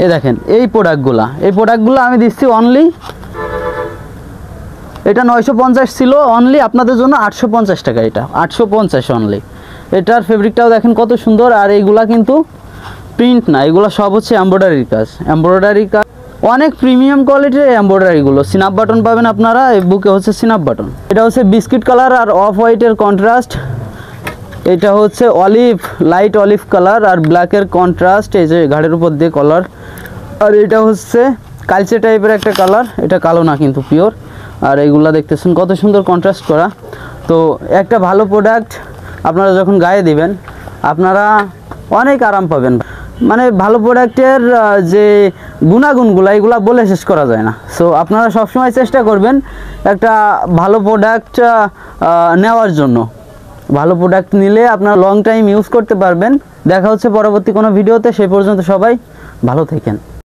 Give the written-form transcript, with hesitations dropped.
এই দেখেন এই প্রোডাক্টগুলো আমি দিচ্ছি অনলি, এটা 950 ছিল অনলি আপনাদের জন্য 850 টাকা, এটা 850 অনলি। এটার ফেব্রিকটাও দেখেন কত সুন্দর। আর এইগুলা কিন্তু প্রিন্ট না, এগুলো সব হচ্ছে এমব্রয়ডারি কাজ, অনেক প্রিমিয়াম কোয়ালিটির এমব্রয়ডারিগুলো। সিনাপ বাটন পাবেন আপনারা, এই বুকে হচ্ছে সিনাপ বাটন। এটা হচ্ছে বিস্কিট কালার আর অফ হোয়াইটের কন্ট্রাস্ট, এটা হচ্ছে লাইট অলিভ কালার আর ব্ল্যাকের কন্ট্রাস্ট, এই যে ঘাড়ের উপর দিয়ে কালার। আর এটা হচ্ছে কালচে টাইপের একটা কালার, এটা কালো না কিন্তু পিওর। আর এইগুলা দেখতেছেন কত সুন্দর কন্ট্রাস্ট করা। তো একটা ভালো প্রোডাক্ট আপনারা যখন গায়ে দিবেন আপনারা অনেক আরাম পাবেন। মানে ভালো প্রোডাক্টের যে গুণাগুণগুলো এগুলো বলে শেষ করা যায় না। সো আপনারা সবসময় চেষ্টা করবেন একটা ভালো প্রোডাক্ট নেওয়ার জন্য। ভালো প্রোডাক্ট নিলে আপনারা লং টাইম ইউজ করতে পারবেন। দেখা হচ্ছে পরবর্তী কোনো ভিডিওতে, সেই পর্যন্ত সবাই ভালো থাকেন।